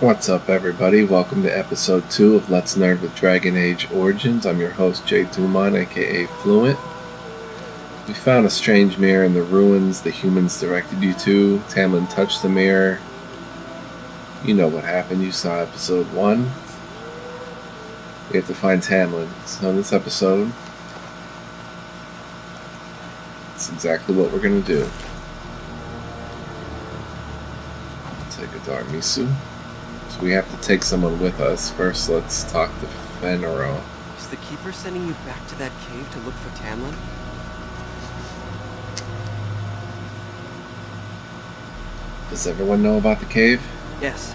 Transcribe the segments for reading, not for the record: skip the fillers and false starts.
What's up, everybody? Welcome to episode 2 of Let's Nerd with Dragon Age Origins. I'm your host, Jay Dumont, aka FLUENT. We found a strange mirror in the ruins the humans directed you to. Tamlen touched the mirror. You know what happened. You saw episode 1. We have to find Tamlen. So in this episode, that's exactly what we're going to do. Take a Darmisu. So we have to take someone with us. First, let's talk to Fenero. Is the Keeper sending you back to that cave to look for Tamlen? Does everyone know about the cave? Yes.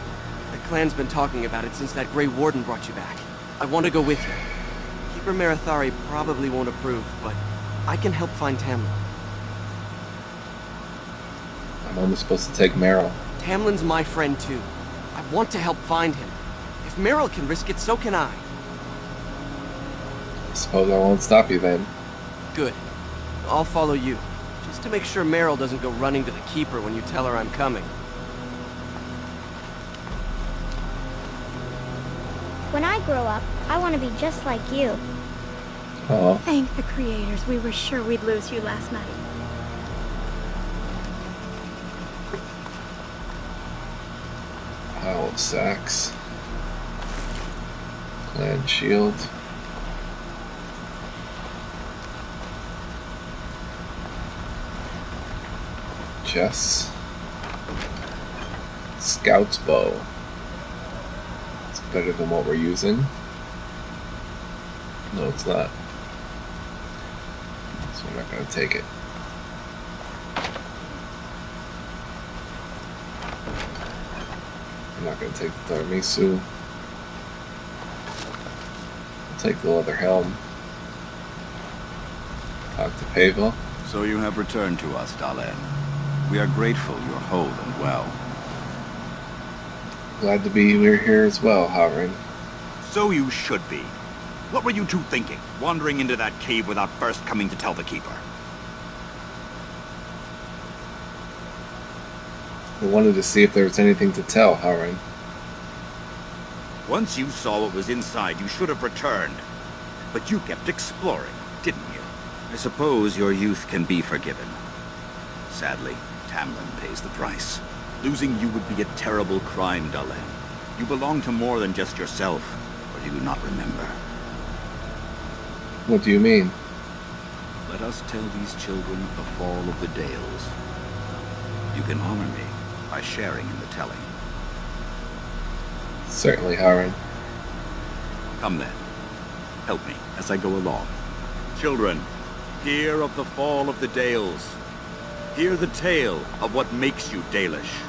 The clan's been talking about it since that Grey Warden brought you back. I want to go with you. Keeper Marithari probably won't approve, but I can help find Tamlen. I'm only supposed to take Meryl. Tamlen's my friend too. I want to help find him. If Meryl can risk it, so can I. I suppose I won't stop you then. Good. I'll follow you. Just to make sure Meryl doesn't go running to the Keeper when you tell her I'm coming. When I grow up, I want to be just like you. Oh. Thank the creators. We were sure we'd lose you last night. Pile of sacks. Clan shield. Chests. Scout's bow. It's better than what we're using. No, it's not. So we're not going to take it. I'm not going to take the Darmisu. I'll take the leather helm. Talk to Pavel. So you have returned to us, Tamlen. We are grateful you're whole and well. Glad to be here as well, Howrin. So you should be. What were you two thinking, wandering into that cave without first coming to tell the Keeper? I wanted to see if there was anything to tell, Howrin. Once you saw what was inside, you should have returned. But you kept exploring, didn't you? I suppose your youth can be forgiven. Sadly, Tamlen pays the price. Losing you would be a terrible crime, Tamlen. You belong to more than just yourself. Or do you not remember? What do you mean? Let us tell these children the fall of the Dales. You can honor me by sharing in the telling. Certainly, Howrin. Come then. Help me as I go along. Children, hear of the fall of the Dales. Hear the tale of what makes you Dalish.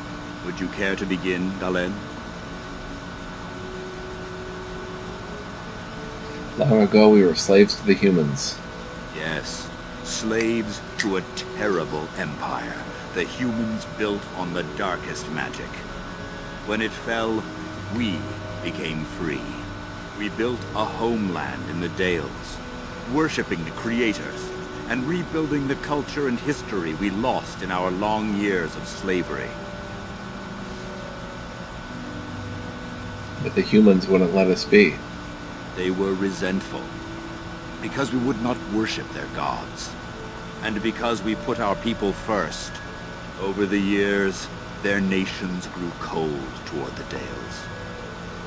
Would you care to begin, Tamlen? Long ago, we were slaves to the humans. Yes, slaves to a terrible empire the humans built on the darkest magic. When it fell, we became free. We built a homeland in the Dales, worshipping the creators, and rebuilding the culture and history we lost in our long years of slavery. But the humans wouldn't let us be. They were resentful, because we would not worship their gods, and because we put our people first. Over the years, their nations grew cold toward the Dales.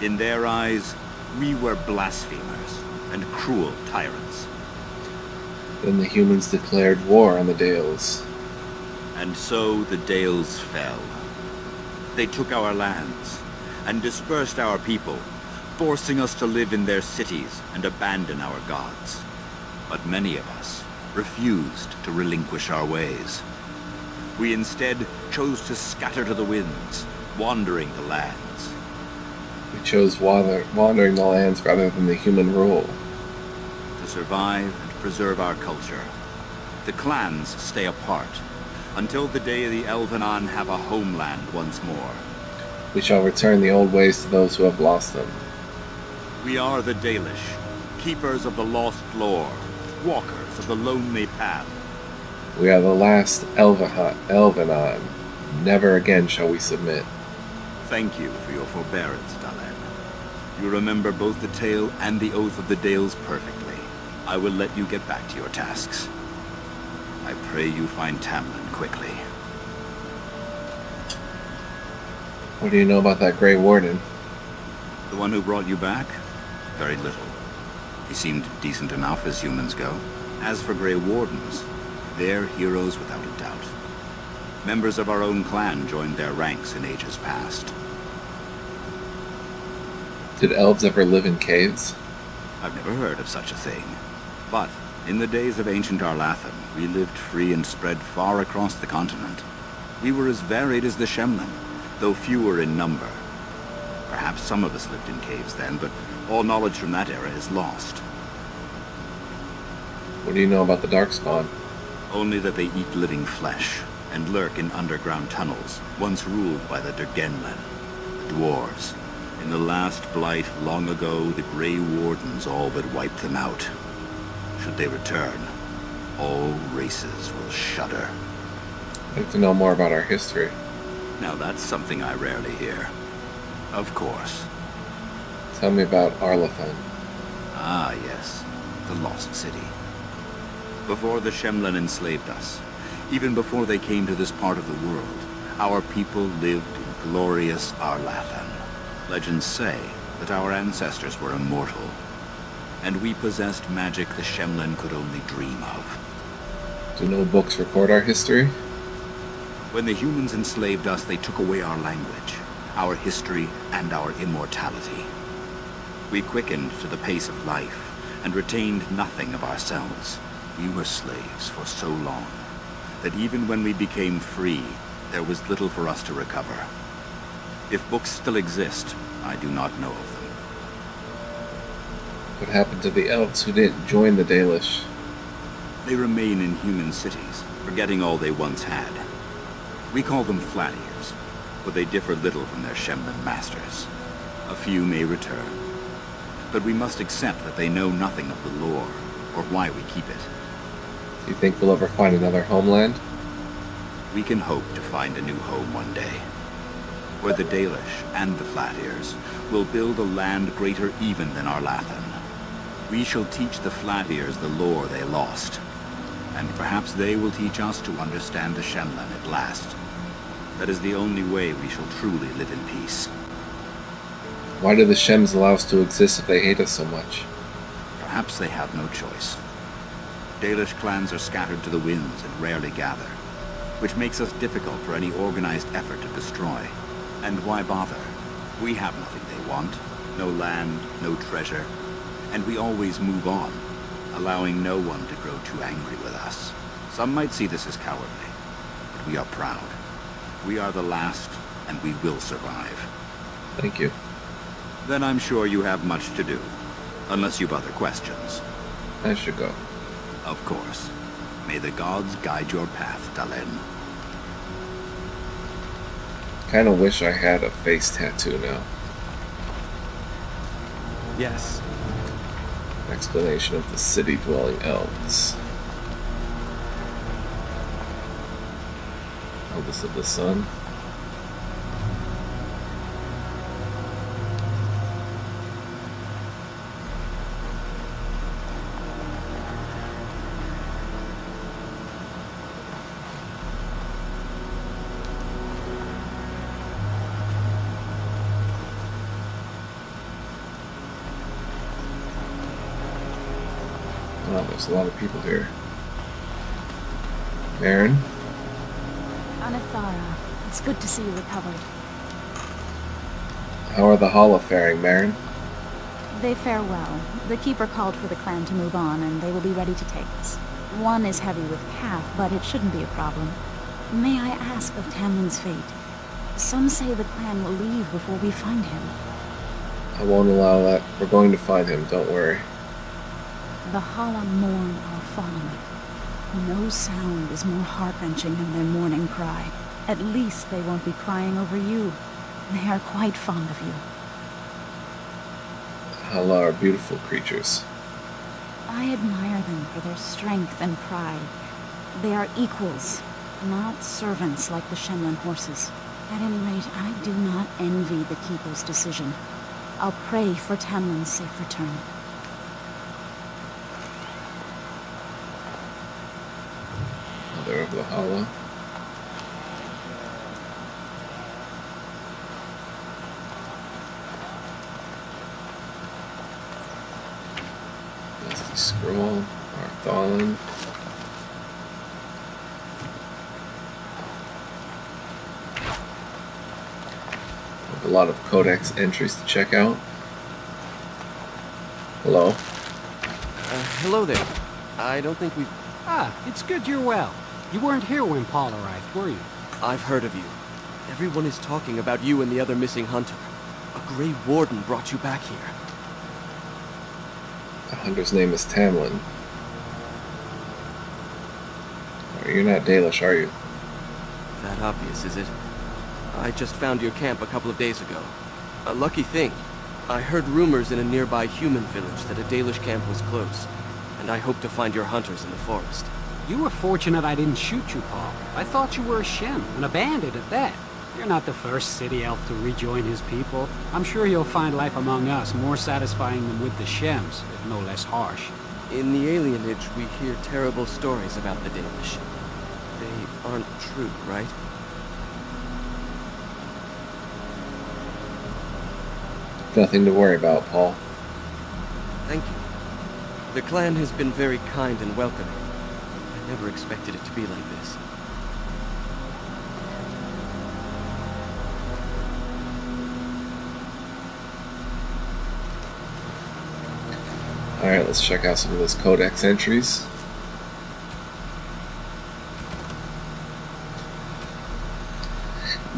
In their eyes, we were blasphemers and cruel tyrants. Then the humans declared war on the Dales. And so the Dales fell. They took our lands and dispersed our people, forcing us to live in their cities and abandon our gods. But many of us refused to relinquish our ways. We instead chose to scatter to the winds, wandering the lands. We chose wandering the lands rather than the human rule. To survive and preserve our culture, the clans stay apart, until the day the Elvenon have a homeland once more. We shall return the old ways to those who have lost them. We are the Dalish, keepers of the lost lore, walkers of the lonely path. We are the last Elvenon. Never again shall we submit. Thank you for your forbearance, Tamlen. You remember both the tale and the Oath of the Dales perfectly. I will let you get back to your tasks. I pray you find Tamlen quickly. What do you know about that Grey Warden? The one who brought you back? Very little. He seemed decent enough as humans go. As for Grey Wardens, they're heroes without a doubt. Members of our own clan joined their ranks in ages past. Did elves ever live in caves? I've never heard of such a thing. But in the days of ancient Arlathan, we lived free and spread far across the continent. We were as varied as the Shemlen, though fewer in number. Perhaps some of us lived in caves then, but all knowledge from that era is lost. What do you know about the Darkspawn? Only that they eat living flesh, and lurk in underground tunnels, once ruled by the Durgenlen, the dwarves. In the last blight long ago, the Grey Wardens all but wiped them out. Should they return, all races will shudder. I'd like to know more about our history. Now that's something I rarely hear. Of course. Tell me about Arlathan. Ah, yes. The Lost City. Before the Shemlen enslaved us, even before they came to this part of the world, our people lived in glorious Arlathan. Legends say that our ancestors were immortal, and we possessed magic the Shemlen could only dream of. Do no books record our history? When the humans enslaved us, they took away our language, our history, and our immortality. We quickened to the pace of life, and retained nothing of ourselves. We were slaves for so long, that even when we became free, there was little for us to recover. If books still exist, I do not know of them. What happened to the elves who didn't join the Dalish? They remain in human cities, forgetting all they once had. We call them flat ears, but they differ little from their Shemlen masters. A few may return, but we must accept that they know nothing of the lore, or why we keep it. Do you think we'll ever find another homeland? We can hope to find a new home one day, where the Dalish and the Flat Ears will build a land greater even than Arlathan. We shall teach the Flat Ears the lore they lost, and perhaps they will teach us to understand the Shemlen at last. That is the only way we shall truly live in peace. Why do the Shems allow us to exist if they hate us so much? Perhaps they have no choice. Dalish clans are scattered to the winds and rarely gather, which makes us difficult for any organized effort to destroy. And why bother? We have nothing they want. No land, no treasure. And we always move on, allowing no one to grow too angry with us. Some might see this as cowardly, but we are proud. We are the last, and we will survive. Thank you. Then I'm sure you have much to do, unless you've other questions. I should go. Of course. May the gods guide your path, Tamlen. Kinda wish I had a face tattoo now. Yes. Explanation of the city-dwelling elves. Eldest of the sun. Wow, there's a lot of people here. Aaron? Anathara, it's good to see you recovered. How are the Hala faring, Marin? They fare well. The Keeper called for the clan to move on, and they will be ready to take us. One is heavy with Path, but it shouldn't be a problem. May I ask of Tamlen's fate? Some say the clan will leave before we find him. I won't allow that. We're going to find him, don't worry. The Hala mourn our fallen. No sound is more heart-wrenching than their mourning cry. At least they won't be crying over you. They are quite fond of you. Hala are beautiful creatures. I admire them for their strength and pride. They are equals, not servants like the Shemlen horses. At any rate, I do not envy the Keeper's decision. I'll pray for Tamlen's safe return. Mother of the Hala. Dusty Scroll, Arthalin. A lot of codex entries to check out. Hello. Hello there. I don't think we've... Ah, it's good you're well. You weren't here when Paul arrived, were you? I've heard of you. Everyone is talking about you and the other missing hunter. A Grey Warden brought you back here. The hunter's name is Tamlen. Oh, you're not Dalish, are you? That obvious, is it? I just found your camp a couple of days ago. A lucky thing. I heard rumors in a nearby human village that a Dalish camp was close, and I hope to find your hunters in the forest. You were fortunate I didn't shoot you, Paul. I thought you were a Shem, and a bandit at that. You're not the first city elf to rejoin his people. I'm sure you'll find life among us more satisfying than with the Shems, if no less harsh. In the alienage, we hear terrible stories about the Dalish. They aren't true, right? Nothing to worry about, Paul. Thank you. The clan has been very kind and welcoming. I never expected it to be like this. Alright, let's check out some of those codex entries.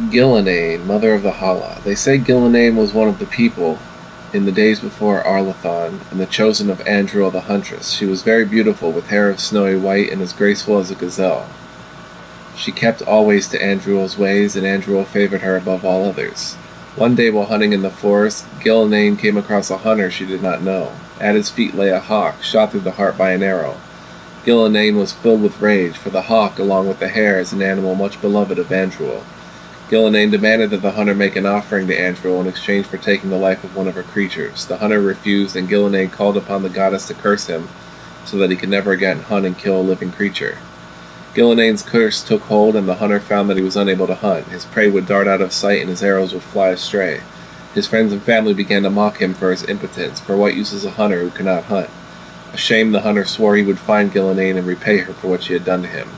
Gillenane, Mother of the Hala. They say Gillenane was one of the people in the days before Arlathon, and the chosen of Andruil the Huntress. She was very beautiful, with hair of snowy white and as graceful as a gazelle. She kept always to Andruil's ways, and Andruil favored her above all others. One day while hunting in the forest, Gillenane came across a hunter she did not know. At his feet lay a hawk, shot through the heart by an arrow. Gillenane was filled with rage, for the hawk, along with the hare, is an animal much beloved of Andruil. Gillenane demanded that the hunter make an offering to Andruil in exchange for taking the life of one of her creatures. The hunter refused, and Gillenane called upon the goddess to curse him, so that he could never again hunt and kill a living creature. Gillenane's curse took hold, and the hunter found that he was unable to hunt. His prey would dart out of sight, and his arrows would fly astray. His friends and family began to mock him for his impotence, for what use is a hunter who cannot hunt? Ashamed, the hunter swore he would find Gillenane and repay her for what she had done to him.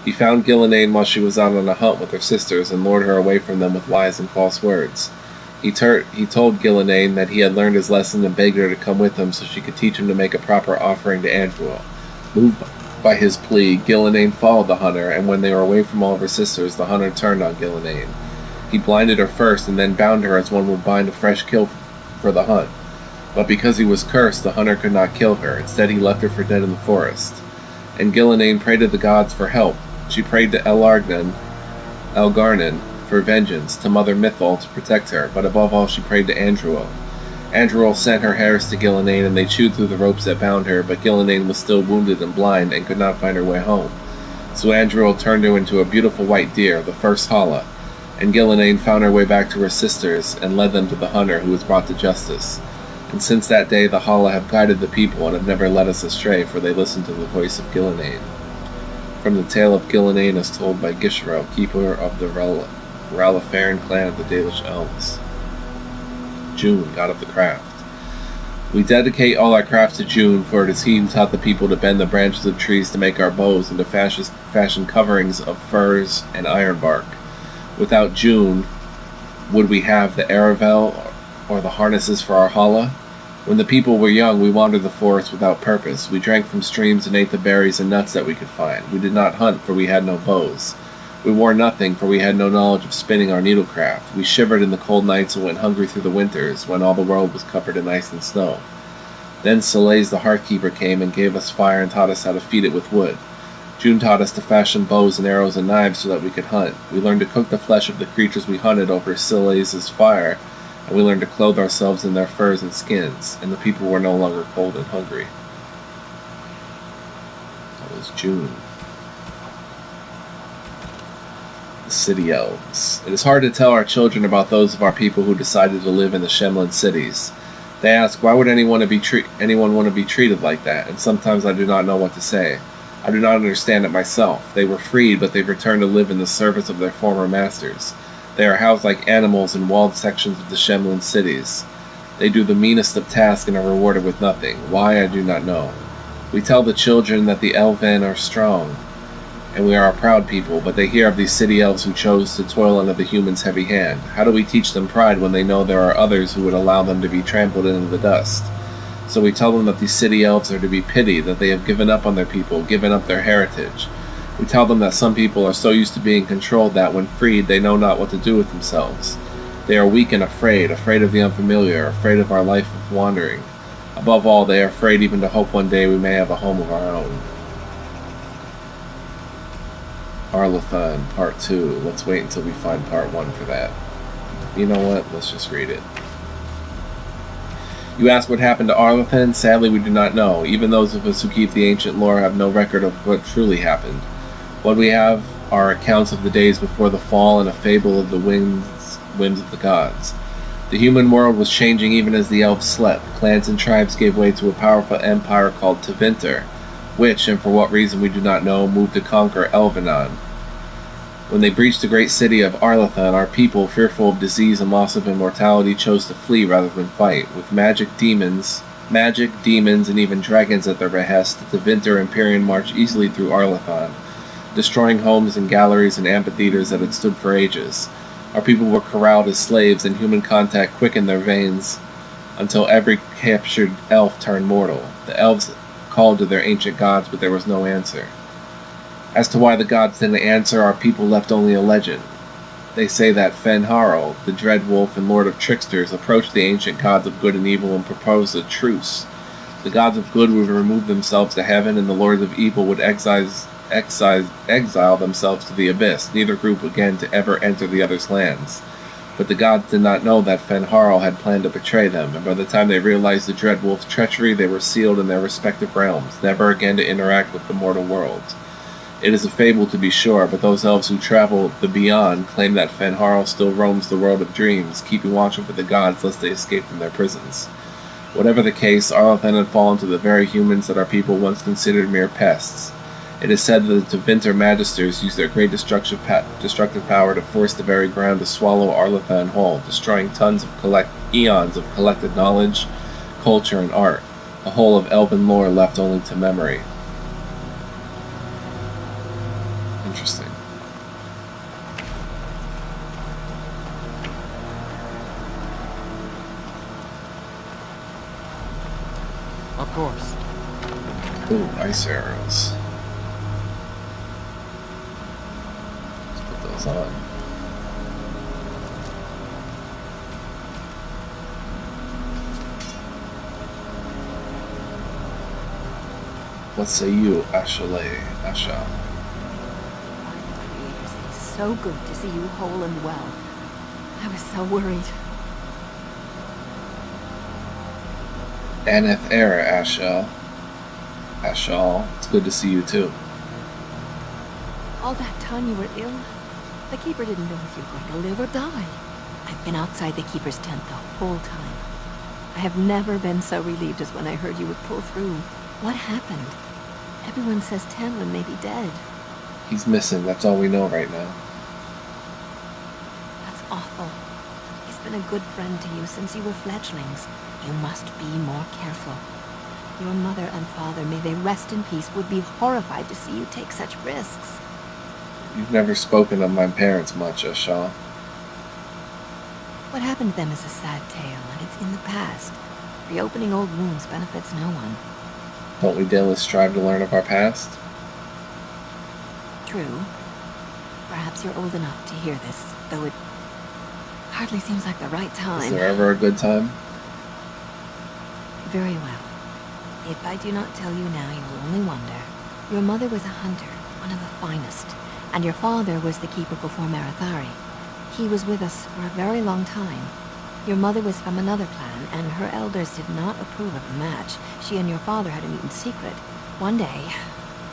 He found Gillenane while she was out on a hunt with her sisters, and lured her away from them with lies and false words. He told Gillenane that he had learned his lesson and begged her to come with him so she could teach him to make a proper offering to Andruil. Moved by his plea, Gillenane followed the hunter, and when they were away from all of her sisters, the hunter turned on Gillenane. He blinded her first, and then bound her as one would bind a fresh kill for the hunt. But because he was cursed, the hunter could not kill her. Instead, he left her for dead in the forest. And Gillenane prayed to the gods for help. She prayed to Elgarnan for vengeance, to Mother Mythal to protect her, but above all she prayed to Andruil. Andruil sent her hares to Gillenane, and they chewed through the ropes that bound her, but Gillenane was still wounded and blind, and could not find her way home. So Andruil turned her into a beautiful white deer, the first Hala, and Gillenane found her way back to her sisters, and led them to the hunter, who was brought to justice. And since that day the Hala have guided the people, and have never led us astray, for they listened to the voice of Gillenane. From the tale of Gillenane as told by Gisharel, keeper of the Ralafaran clan of the Dalish Elves. June, god of the craft. We dedicate all our craft to June, for it is he who taught the people to bend the branches of trees to make our bows, and to fashion coverings of furs and ironbark. Without June, would we have the Aravel or the harnesses for our Hala? When the people were young, we wandered the forest without purpose. We drank from streams and ate the berries and nuts that we could find. We did not hunt, for we had no bows. We wore nothing, for we had no knowledge of spinning or needlecraft. We shivered in the cold nights and went hungry through the winters, when all the world was covered in ice and snow. Then Selays the Hearthkeeper came and gave us fire and taught us how to feed it with wood. June taught us to fashion bows and arrows and knives so that we could hunt. We learned to cook the flesh of the creatures we hunted over Selays' fire, and we learned to clothe ourselves in their furs and skins, and the people were no longer cold and hungry. That was June. The city elves. It is hard to tell our children about those of our people who decided to live in the Shemlin cities. They ask, why would anyone want to be treated like that? And sometimes I do not know what to say. I do not understand it myself. They were freed, but they've returned to live in the service of their former masters. They are housed like animals in walled sections of the Shemlin cities. They do the meanest of tasks and are rewarded with nothing. Why, I do not know. We tell the children that the Elven are strong, and we are a proud people, but they hear of these city elves who chose to toil under the humans' heavy hand. How do we teach them pride when they know there are others who would allow them to be trampled into the dust? So we tell them that these city elves are to be pitied, that they have given up on their people, given up their heritage. We tell them that some people are so used to being controlled that, when freed, they know not what to do with themselves. They are weak and afraid of the unfamiliar, afraid of our life of wandering. Above all, they are afraid even to hope one day we may have a home of our own. Arlathan, Part 2. Let's wait until we find Part 1 for that. You know what? Let's just read it. You ask what happened to Arlathan? Sadly, we do not know. Even those of us who keep the ancient lore have no record of what truly happened. What we have are accounts of the days before the fall and a fable of the whims of the gods. The human world was changing even as the elves slept. Clans and tribes gave way to a powerful empire called Tevinter, which, and for what reason we do not know, moved to conquer Elvenon. When they breached the great city of Arlathan, our people, fearful of disease and loss of immortality, chose to flee rather than fight. With magic, demons, and even dragons at their behest, the Tevinter Empyrean marched easily through Arlathan, destroying homes and galleries and amphitheaters that had stood for ages. Our people were corralled as slaves, and human contact quickened their veins until every captured elf turned mortal. The elves called to their ancient gods, but there was no answer. As to why the gods didn't answer, our people left only a legend. They say that Fenharl, the dread wolf and lord of tricksters, approached the ancient gods of good and evil and proposed a truce. The gods of good would remove themselves to heaven, and the lords of evil would exile themselves to the abyss, neither group again to ever enter the other's lands. But the gods did not know that Fenharl had planned to betray them, and by the time they realized the dread wolf's treachery, they were sealed in their respective realms, never again to interact with the mortal world. It is a fable to be sure, but those elves who travel the beyond claim that Fenharl still roams the world of dreams, keeping watch over the gods lest they escape from their prisons. Whatever the case, Arlathan had fallen to the very humans that our people once considered mere pests. It is said that the Tevinter Magisters used their great destructive power to force the very ground to swallow Arlathan whole, destroying tons of eons of collected knowledge, culture, and art, a whole of elven lore left only to memory. Interesting. Of course. Ooh, ice arrows. Let's put those on. What say you, Asha? It's so good to see you whole and well. I was so worried. Aneth Era, Ashal, it's good to see you too. All that time you were ill, the Keeper didn't know if you were going to live or die. I've been outside the Keeper's tent the whole time. I have never been so relieved as when I heard you would pull through. What happened? Everyone says Tamlen may be dead. He's missing, that's all we know right now. That's awful. He's been a good friend to you since you were fledglings. You must be more careful. Your mother and father, may they rest in peace, would be horrified to see you take such risks. You've never spoken of my parents much, Ashal. What happened to them is a sad tale, and it's in the past. Reopening old wounds benefits no one. Don't we daily strive to learn of our past? True. Perhaps you're old enough to hear this, though it hardly seems like the right time. Is there ever a good time? Very well. If I do not tell you now, you will only wonder. Your mother was a hunter, one of the finest, and your father was the Keeper before Marathari. He was with us for a very long time. Your mother was from another clan, and her elders did not approve of the match. She and your father had to meet in secret. One day,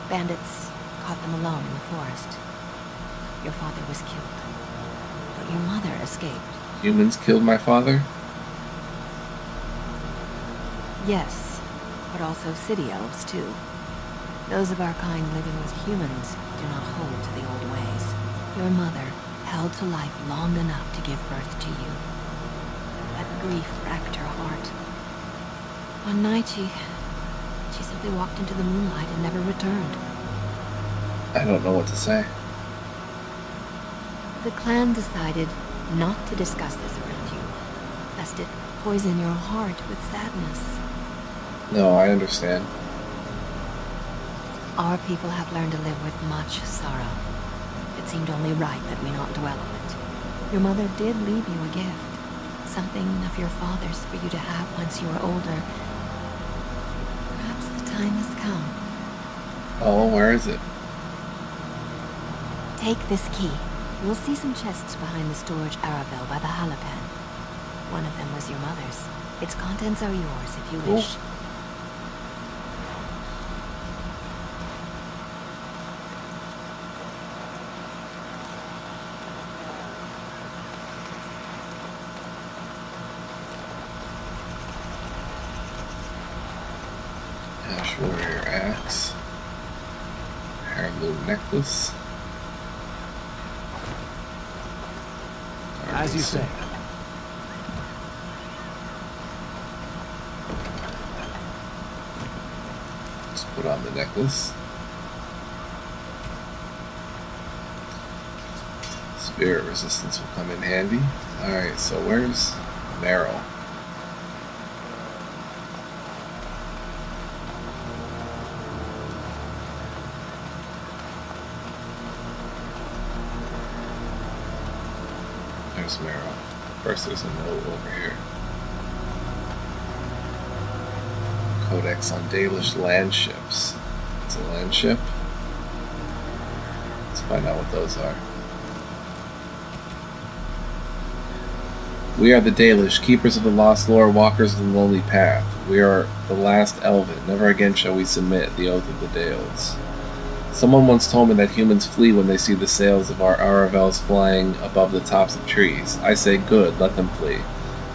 bandits caught them alone in the forest. your father was killed. But your mother escaped. Humans killed my father? Yes, but also city elves, too. Those of our kind living with humans do not hold to the old ways. Your mother held to life long enough to give birth to you. But grief wrecked her heart. One night she simply walked into the moonlight and never returned. I don't know what to say. The clan decided not to discuss this around you, lest it poison your heart with sadness. No, I understand. Our people have learned to live with much sorrow. It seemed only right that we not dwell on it. Your mother did leave you a gift. Something of your father's for you to have once you are older. Perhaps the time has come. Oh, where is it? Take this key. You will see some chests behind the storage Aravel by the Halapan. One of them was your mother's. Its contents are yours if you wish. Ash Warrior Axe. Heirloom Necklace. As you say. Just put on the necklace. Spirit resistance will come in handy. Alright, so where's Meryl? There's Meryl. First there's a note over here. Codex on Dalish land ships. It's a land ship. Let's find out what those are. We are the Dalish, keepers of the lost lore, walkers of the lonely path. We are the last Elven. Never again shall we submit, the oath of the Dales. Someone once told me that humans flee when they see the sails of our Aravels flying above the tops of trees. I say, good, let them flee.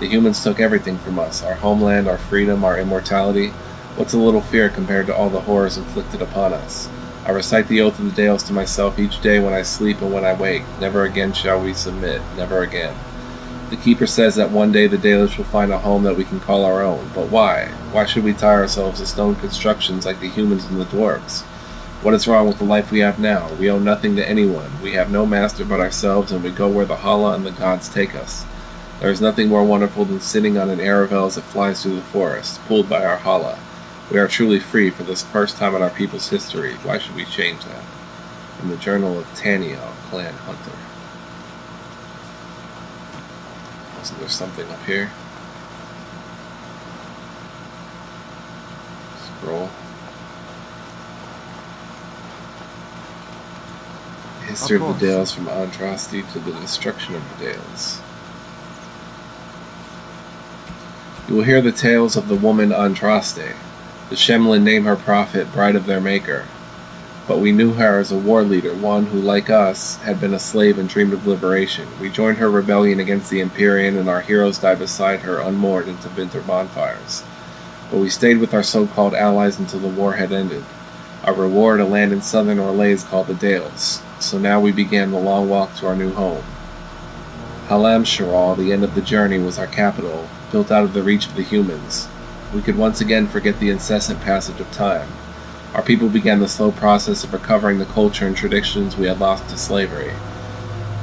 The humans took everything from us, our homeland, our freedom, our immortality. What's a little fear compared to all the horrors inflicted upon us? I recite the oath of the Dales to myself each day when I sleep and when I wake. Never again shall we submit, never again. The Keeper says that one day the Dalish will find a home that we can call our own. But why? Why should we tie ourselves to stone constructions like the humans and the dwarves? What is wrong with the life we have now? We owe nothing to anyone. We have no master but ourselves, and we go where the Hala and the gods take us. There is nothing more wonderful than sitting on an Aravel as it flies through the forest, pulled by our Hala. We are truly free for this first time in our people's history. Why should we change that? From the Journal of Taniel, Clan Hunter. So there's something up here. Scroll. History of the Dales from Andraste to the destruction of the Dales. You will hear the tales of the woman Andraste. The Shemlin name her prophet, bride of their maker. But we knew her as a war leader, one who, like us, had been a slave and dreamed of liberation. We joined her rebellion against the Empyrean, and our heroes died beside her, unmoored into winter bonfires. But we stayed with our so-called allies until the war had ended. Our reward, a land in southern Orlais called the Dales. So now we began the long walk to our new home. Halamsharal, the end of the journey, was our capital, built out of the reach of the humans. We could once again forget the incessant passage of time. Our people began the slow process of recovering the culture and traditions we had lost to slavery.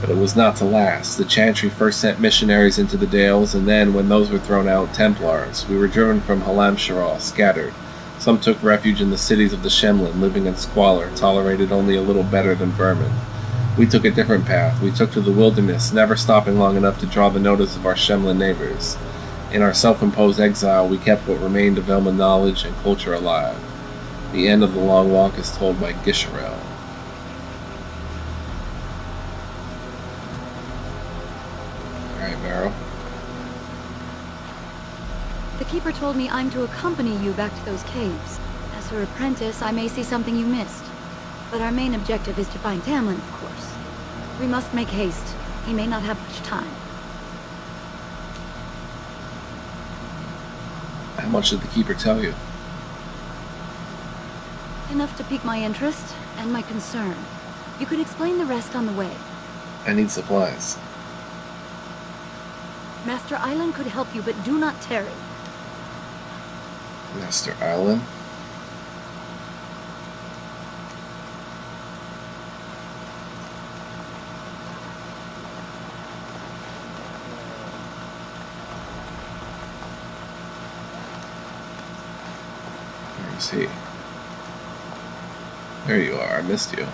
But it was not to last. The Chantry first sent missionaries into the Dales, and then, when those were thrown out, Templars. We were driven from Halamsharal, scattered. Some took refuge in the cities of the Shemlin, living in squalor, tolerated only a little better than vermin. We took a different path. We took to the wilderness, never stopping long enough to draw the notice of our Shemlin neighbors. In our self-imposed exile, we kept what remained of Elman knowledge and culture alive. The end of the long walk is told by Gisharel. Alright, Meryl. The Keeper told me I'm to accompany you back to those caves. As her apprentice, I may see something you missed. But our main objective is to find Tamlen, of course. We must make haste. He may not have much time. How much did the Keeper tell you? Enough to pique my interest and my concern. You could explain the rest on the way. I need supplies. Master Island could help you, but do not tarry. Master Island? Where is he? There you are. I missed you.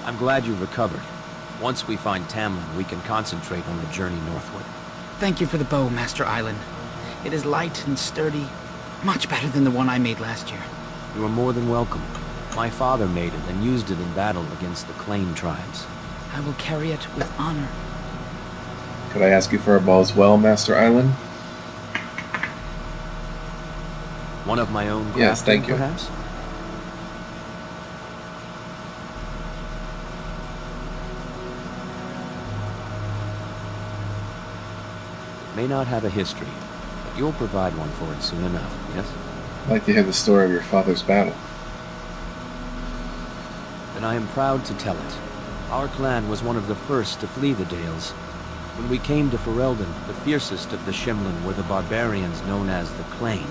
I'm glad you recovered. Once we find Tamlen, we can concentrate on the journey northward. Thank you for the bow, Master Island. It is light and sturdy, much better than the one I made last year. You are more than welcome. My father made it and used it in battle against the Claim tribes. I will carry it with honor. Could I ask you for a bow as well, Master Island? One of my own crafting, yes, thank you. Perhaps? May not have a history, but you'll provide one for it soon enough, yes? I'd like to hear the story of your father's battle. Then I am proud to tell it. Our clan was one of the first to flee the Dales. When we came to Ferelden, the fiercest of the Shimlin were the barbarians known as the Claim.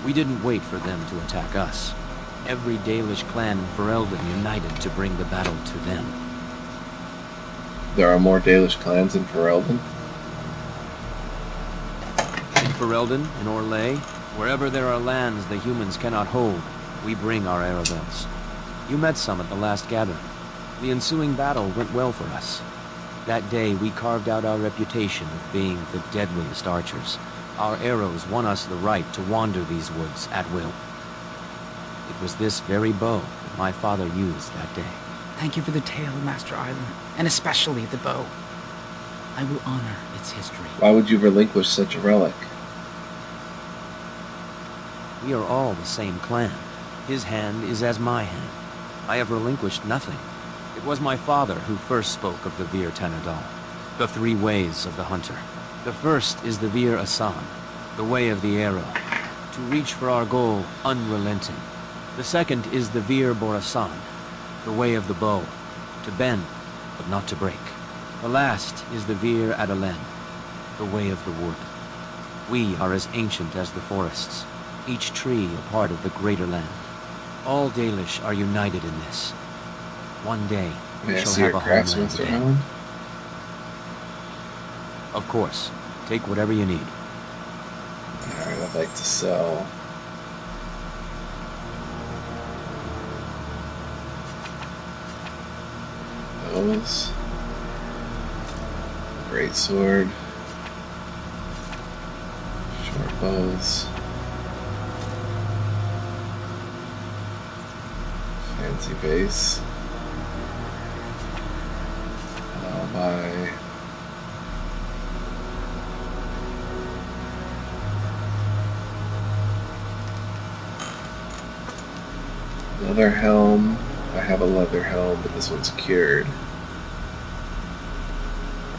We didn't wait for them to attack us. Every Dalish clan in Ferelden united to bring the battle to them. There are more Dalish clans in Ferelden? In Ferelden, in Orlais, wherever there are lands the humans cannot hold, we bring our Arabels. You met some at the last gathering. The ensuing battle went well for us. That day we carved out our reputation of being the deadliest archers. Our arrows won us the right to wander these woods at will. It was this very bow that my father used that day. Thank you for the tale, Master Island, and especially the bow. I will honor its history. Why would you relinquish such a relic? We are all the same clan. His hand is as my hand. I have relinquished nothing. It was my father who first spoke of the Vir Tanadal, the three ways of the hunter. The first is the Vir Asan, the way of the arrow, to reach for our goal unrelenting. The second is the Vir Borasan, the way of the bow, to bend but not to break. The last is the Vir Adalen, the way of the wood. We are as ancient as the forests, each tree a part of the greater land. All Dalish are united in this. One day, we May I shall see have your a crafts, homeland Master again. Island? Of course. Take whatever you need. Alright, I'd like to sell those. Great sword. Short bows. Fancy vase. And I'll buy leather helm. I have a leather helm, but this one's cured.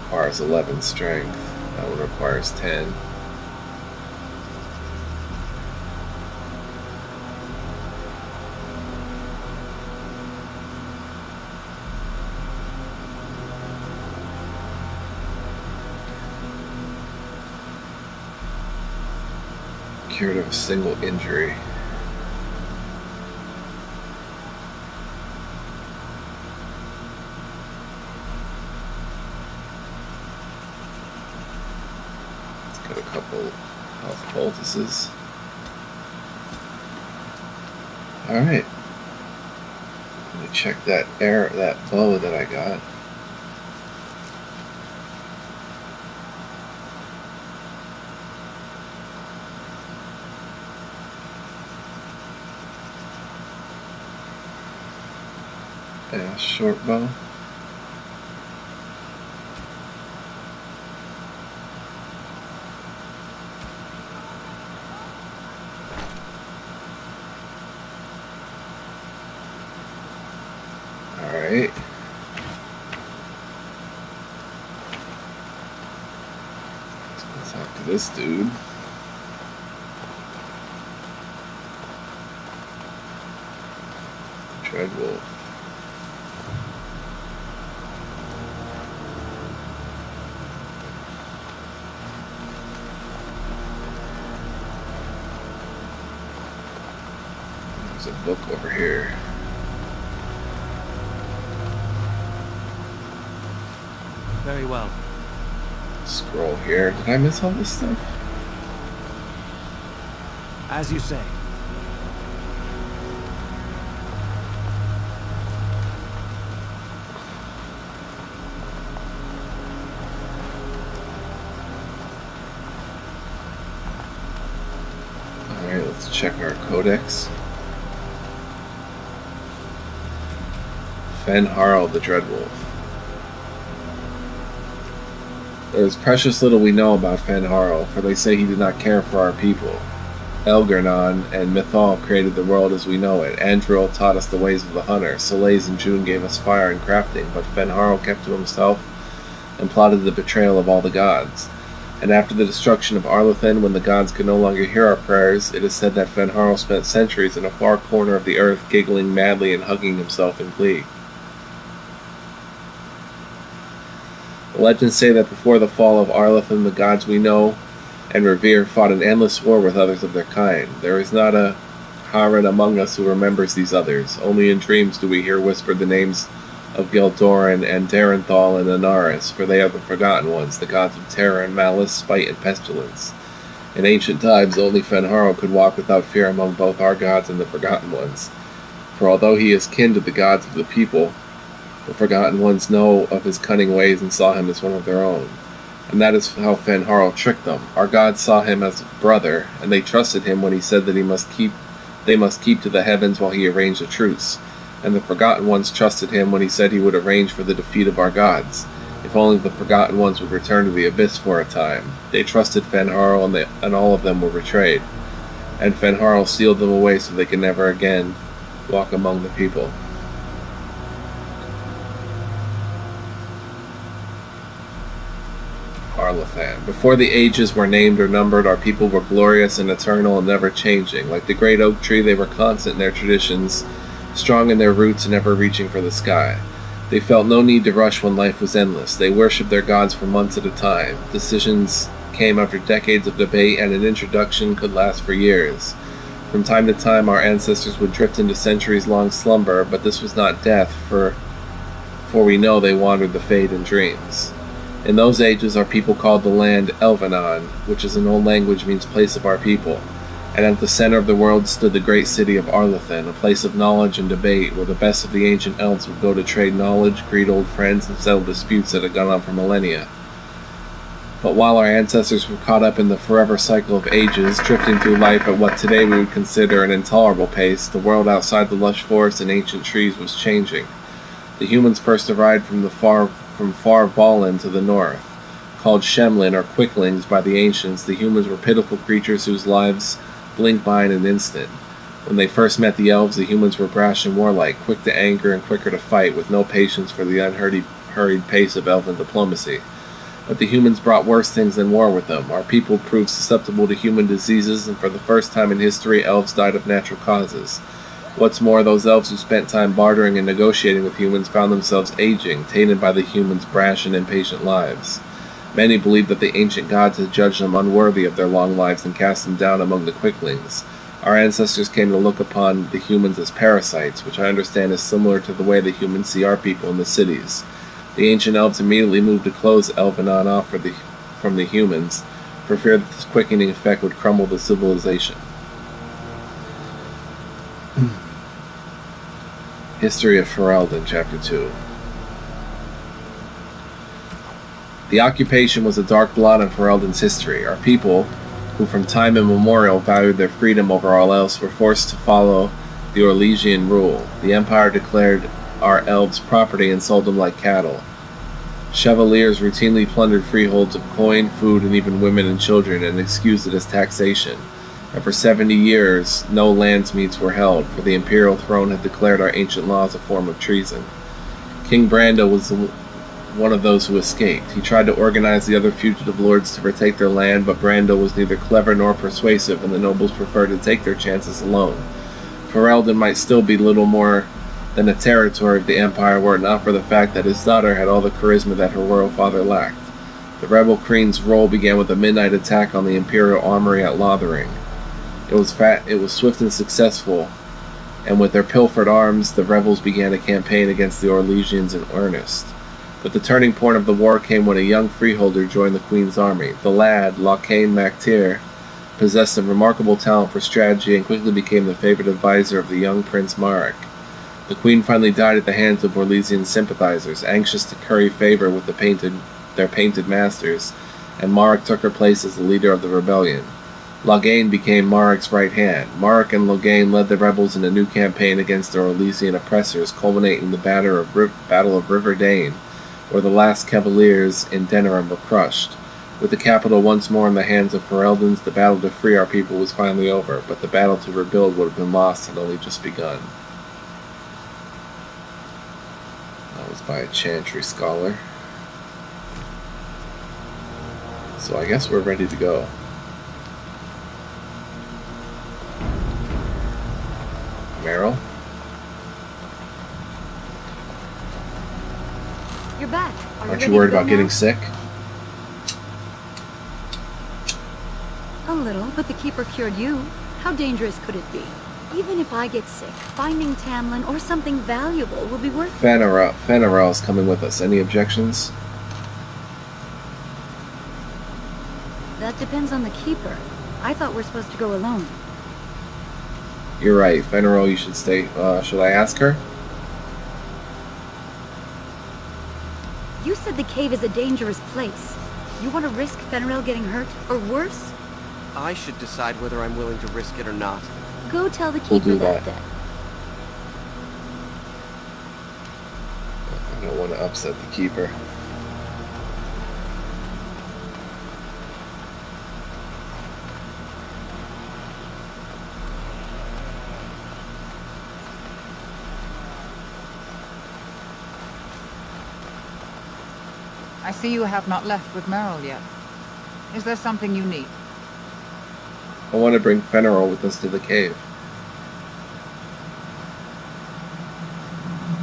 Requires 11 strength. That one requires 10. Cured of a single injury. Got a couple health poultices. Alright. Let me check that bow that I got. Yeah, short bow. Alright. Let's talk to this dude. Dreadwolf. There's a book over here. Very well. Scroll here. Did I miss all this stuff? As you say. Alright, let's check our codex. Fen Harl the Dreadwolf. There is precious little we know about Fen Harl, for they say he did not care for our people. Elgernon and Mythal created the world as we know it. Andril taught us the ways of the hunter. Solace and June gave us fire and crafting, but Fen Harl kept to himself and plotted the betrayal of all the gods. And after the destruction of Arlathan, when the gods could no longer hear our prayers, it is said that Fen Harl spent centuries in a far corner of the earth, giggling madly and hugging himself in glee. The legends say that before the fall of Arlathan, the gods we know and revere fought an endless war with others of their kind. There is not a Haran among us who remembers these others. Only in dreams do we hear whispered the names of Gildoran and Darenthal and Anaris, for they are the forgotten ones, the gods of terror and malice, spite and pestilence. In ancient times, only Fen Harl could walk without fear among both our gods and the forgotten ones. For although he is kin to the gods of the people, the forgotten ones know of his cunning ways and saw him as one of their own. And that is how Fen Harl tricked them. Our gods saw him as a brother, and they trusted him when he said that they must keep to the heavens while he arranged a truce. And the forgotten ones trusted him when he said he would arrange for the defeat of our gods. If only the forgotten ones would return to the abyss for a time. They trusted Fen Harl, and all of them were betrayed. And Fen Harl sealed them away so they could never again walk among the people. Arlathan. Before the ages were named or numbered, our people were glorious and eternal and never changing. Like the great oak tree, they were constant in their traditions, strong in their roots and ever reaching for the sky. They felt no need to rush when life was endless. They worshipped their gods for months at a time. Decisions came after decades of debate, and an introduction could last for years. From time to time, our ancestors would drift into centuries-long slumber, but this was not death, for we know they wandered the fade in dreams. In those ages, our people called the land Elvenon, which is an old language means place of our people. And at the center of the world stood the great city of Arlathan, a place of knowledge and debate, where the best of the ancient elves would go to trade knowledge, greet old friends, and settle disputes that had gone on for millennia. But while our ancestors were caught up in the forever cycle of ages, drifting through life at what today we would consider an intolerable pace, the world outside the lush forest and ancient trees was changing. The humans first arrived from far Valen to the north. Called Shemlin, or Quicklings, by the ancients, the humans were pitiful creatures whose lives blinked by in an instant. When they first met the elves, the humans were brash and warlike, quick to anger and quicker to fight, with no patience for the unhurried pace of elven diplomacy. But the humans brought worse things than war with them. Our people proved susceptible to human diseases, and for the first time in history, elves died of natural causes. What's more, those elves who spent time bartering and negotiating with humans found themselves aging, tainted by the humans' brash and impatient lives. Many believed that the ancient gods had judged them unworthy of their long lives and cast them down among the Quicklings. Our ancestors came to look upon the humans as parasites, which I understand is similar to the way the humans see our people in the cities. The ancient elves immediately moved to close Elvenon off from the humans, for fear that this quickening effect would crumble the civilization. History of Ferelden, Chapter 2. The occupation was a dark blot on Ferelden's history. Our people, who from time immemorial valued their freedom over all else, were forced to follow the Orlesian rule. The Empire declared our elves property and sold them like cattle. Chevaliers routinely plundered freeholds of coin, food, and even women and children, and excused it as taxation. And for 70 years, no lands meets were held, for the imperial throne had declared our ancient laws a form of treason. King Brando was one of those who escaped. He tried to organize the other fugitive lords to retake their land, but Brando was neither clever nor persuasive, and the nobles preferred to take their chances alone. Ferelden might still be little more than a territory of the Empire were it not for the fact that his daughter had all the charisma that her royal father lacked. The rebel Kreen's role began with a midnight attack on the Imperial armory at Lothering. It was swift and successful, and with their pilfered arms, the rebels began a campaign against the Orlesians in earnest. But the turning point of the war came when a young freeholder joined the Queen's army. The lad, Locane MacTyr, possessed a remarkable talent for strategy and quickly became the favorite advisor of the young Prince Marek. The Queen finally died at the hands of Orlesian sympathizers, anxious to curry favor with their painted masters, and Marek took her place as the leader of the rebellion. Loghain became Marek's right hand. Marek and Loghain led the rebels in a new campaign against the Orlesian oppressors, culminating in the Battle of River Dane, where the last Cavaliers in Denerim were crushed. With the capital once more in the hands of Ferelden's, the battle to free our people was finally over, but the battle to rebuild would have been lost and only just begun. That was by a Chantry scholar. So I guess we're ready to go. Meryl? You're back. Aren't you worried about getting sick? A little, but the Keeper cured you. How dangerous could it be? Even if I get sick, finding Tamlen or something valuable will be worth it. Fenarel's coming with us. Any objections? That depends on the Keeper. I thought we're supposed to go alone. You're right. Fenarel, you should stay. Should I ask her? You said the cave is a dangerous place. You want to risk Fenarel getting hurt, or worse? I should decide whether I'm willing to risk it or not. Go tell the We'll Keeper do that. then. I don't want to upset the Keeper. I see you have not left with Meryl yet. Is there something you need? I want to bring Fenarel with us to the cave.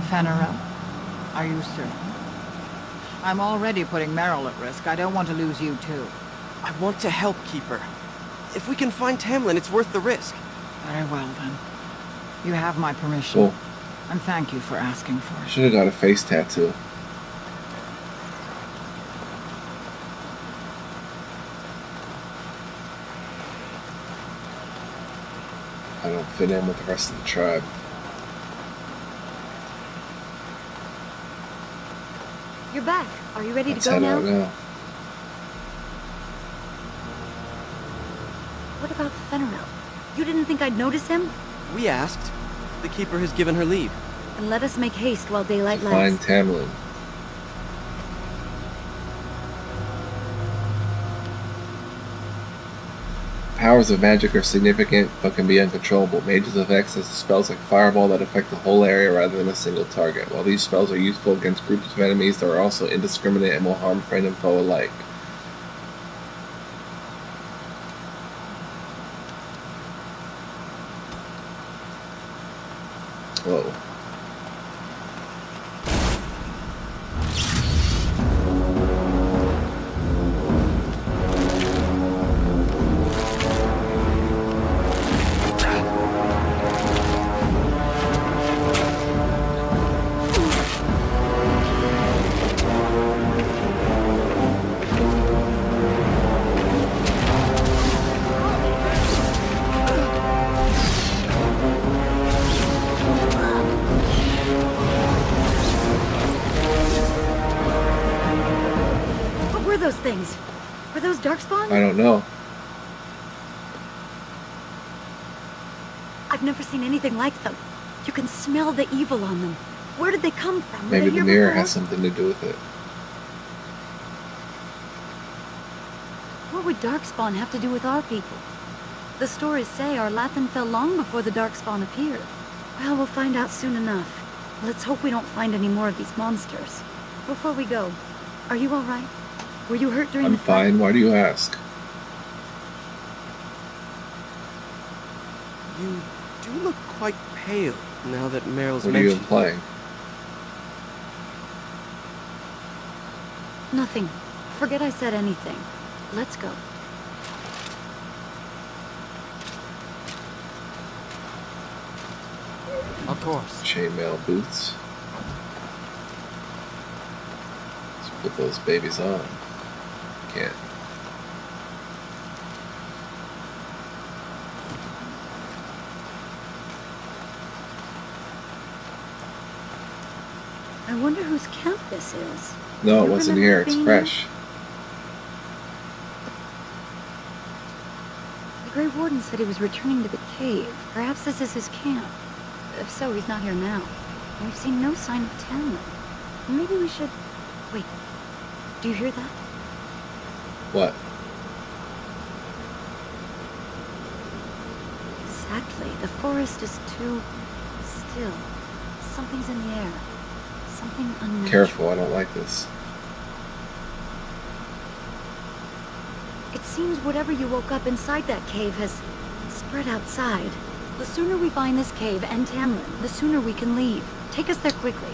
Fenarel? Are you certain? I'm already putting Meryl at risk. I don't want to lose you too. I want to help, Keeper. If we can find Tamlen, it's worth the risk. Very well then. You have my permission. Cool. And thank you for asking for it. Should have got a face tattoo. I don't fit in with the rest of the tribe. You're back. Are you ready Let's to go head now? out now. What about Fenarel? You didn't think I'd notice him? We asked. The Keeper has given her leave. Then let us make haste while daylight Find lasts. Tamlen. Powers of magic are significant, but can be uncontrollable. Mages have access to spells like Fireball that affect the whole area rather than a single target. While these spells are useful against groups of enemies, they are also indiscriminate and will harm friend and foe alike. Whoa. What were those things? Were those Darkspawn? I don't know. I've never seen anything like them. You can smell the evil on them. Where did they come from? Were Maybe they the here mirror before? has something to do with it. What would Darkspawn have to do with our people? The stories say our Lathan fell long before the Darkspawn appeared. Well, we'll find out soon enough. Let's hope we don't find any more of these monsters. Before we go, are you alright? Were you hurt during I'm the fight? fine. Why do you ask? You do look quite pale now that Meryl's What are you mentioned. implying? Nothing. Forget I said anything. Let's go. Of course. Chainmail boots. Let's put those babies on. Can't. I wonder whose camp this is. No, it You wasn't remember here. It's being fresh. The Grey Warden said he was returning to the cave. Perhaps this is his camp. If so, he's not here now. And we've seen no sign of Tamlen. Maybe we should... Wait. Do you hear that? What? Exactly. The forest is too... still. Something's in the air. Something unnatural. Careful, I don't like this. It seems whatever you woke up inside that cave has spread outside. The sooner we find this cave and Tamlen, the sooner we can leave. Take us there quickly.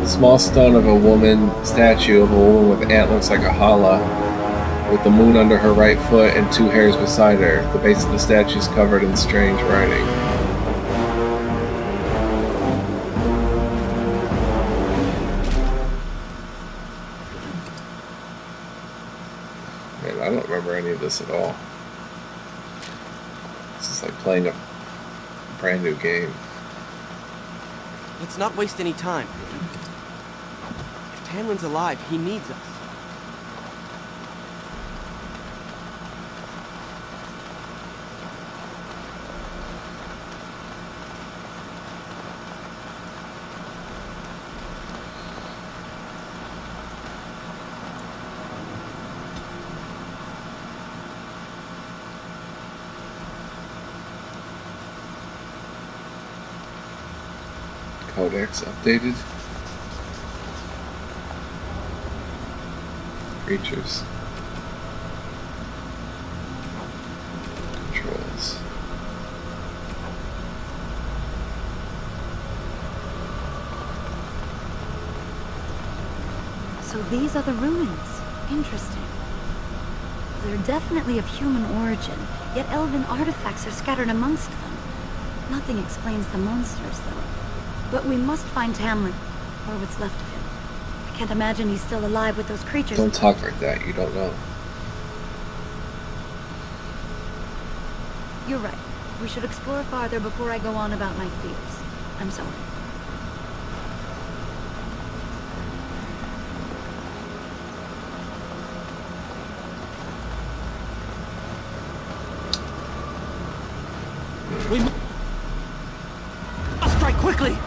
Small stone of a woman, statue of a woman with antlers like a hala, with the moon under her right foot and two hares beside her. The base of the statue is covered in strange writing. Man, I don't remember any of this at all. This is like playing a brand new game. Let's not waste any time. If Tamlin's alive, he needs us. Codex updated. Creatures. Controls. So these are the ruins. Interesting. They're definitely of human origin, yet elven artifacts are scattered amongst them. Nothing explains the monsters, though. But we must find Tamlen, or what's left of him. I can't imagine he's still alive with those creatures. Don't talk like that, you don't know. You're right. We should explore farther before I go on about my fears. I'm sorry. We must strike quickly!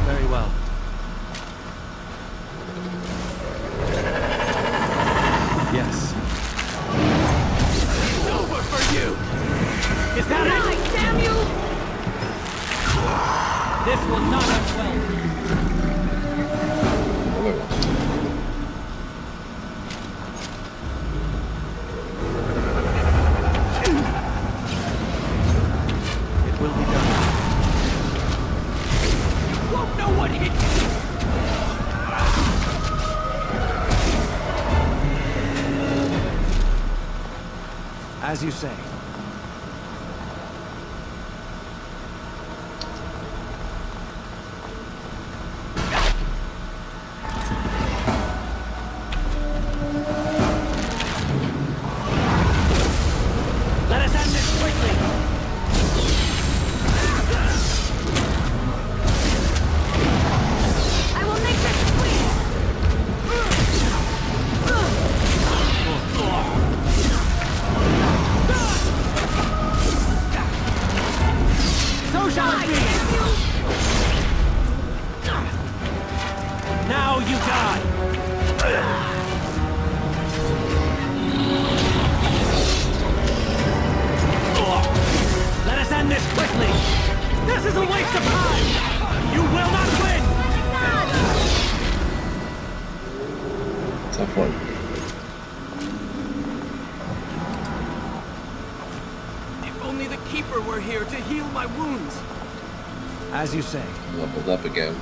Very well. Yes. It's over for you! Is that it? Damn you! This will not end well. It will be done. Won't know what hit you. As you say. Let us end this quickly! I will make this quick! So shall it be! Now you die! Let us end this quickly! This is a waste of time! You will not win! Tough one. If only the Keeper were here to heal my wounds. As you say. Leveled up again.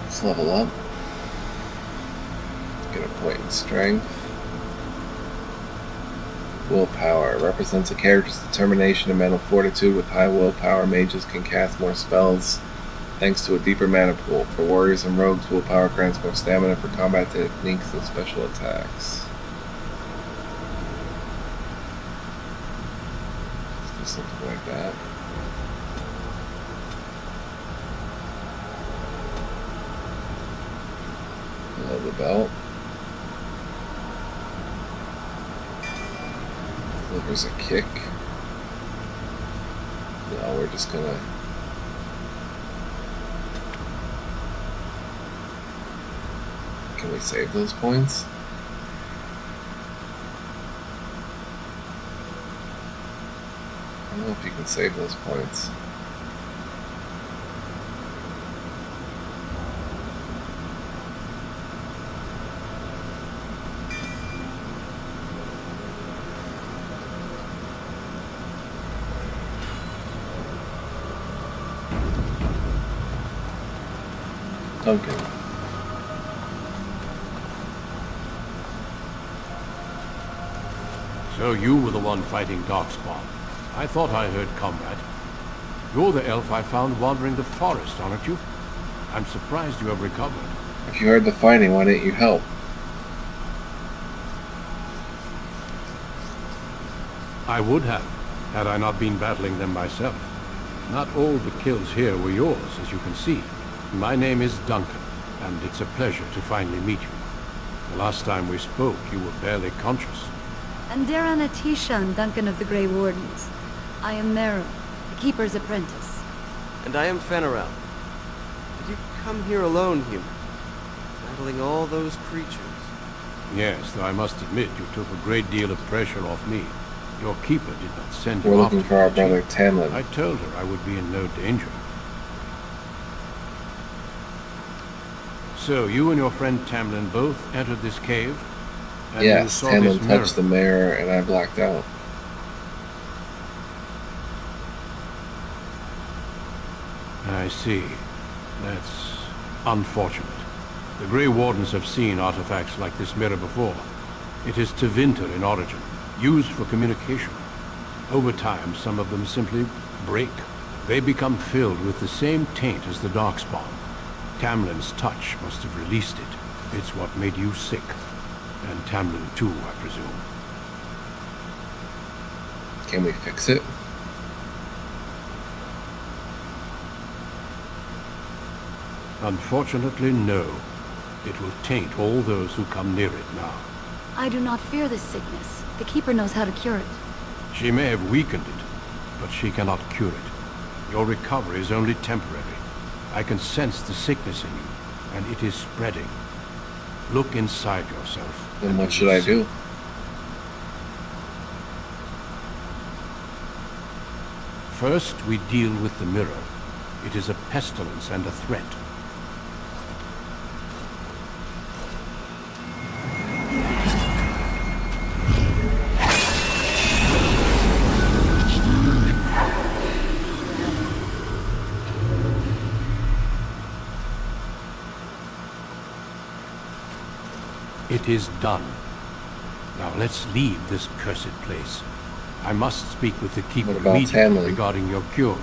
Let's level up. Get a point in strength. Willpower represents a character's determination and mental fortitude. With high willpower, mages can cast more spells thanks to a deeper mana pool. For warriors and rogues, willpower grants more stamina for combat techniques and special attacks. Let's do something like that. Below the belt. Delivers a kick. No, we're just gonna... Can we save those points? I don't know if you can save those points. Duncan. So you were the one fighting Darkspawn. I thought I heard combat. You're the elf I found wandering the forest, aren't you? I'm surprised you have recovered. If you heard the fighting, why didn't you help? I would have, had I not been battling them myself. Not all the kills here were yours, as you can see. My name is Duncan, and it's a pleasure to finally meet you. The last time we spoke, you were barely conscious. And Darren Atishan, Duncan of the Grey Wardens. I am Merrill, the Keeper's apprentice. And I am Fenarel. Did you come here alone, human? Battling all those creatures? Yes, though I must admit you took a great deal of pressure off me. Your keeper did not send you We're after looking for our me, did she? brother Tamlen. I told her I would be in no danger. So, you and your friend Tamlen both entered this cave? And you Yes, saw Tamlen this touched the mirror and I blacked out. I see. That's unfortunate. The Grey Wardens have seen artifacts like this mirror before. It is Tevinter in origin, used for communication. Over time, some of them simply break. They become filled with the same taint as the Darkspawn. Tamlin's touch must have released it. It's what made you sick. And Tamlen too, I presume. Can we fix it? Unfortunately, no. It will taint all those who come near it now. I do not fear this sickness. The Keeper knows how to cure it. She may have weakened it, but she cannot cure it. Your recovery is only temporary. I can sense the sickness in you, and it is spreading. Look inside yourself. Then what should I do? First, we deal with the mirror. It is a pestilence and a threat. It is done. Now let's leave this cursed place. I must speak with the Keeper What about immediately Tamlen? regarding your cure.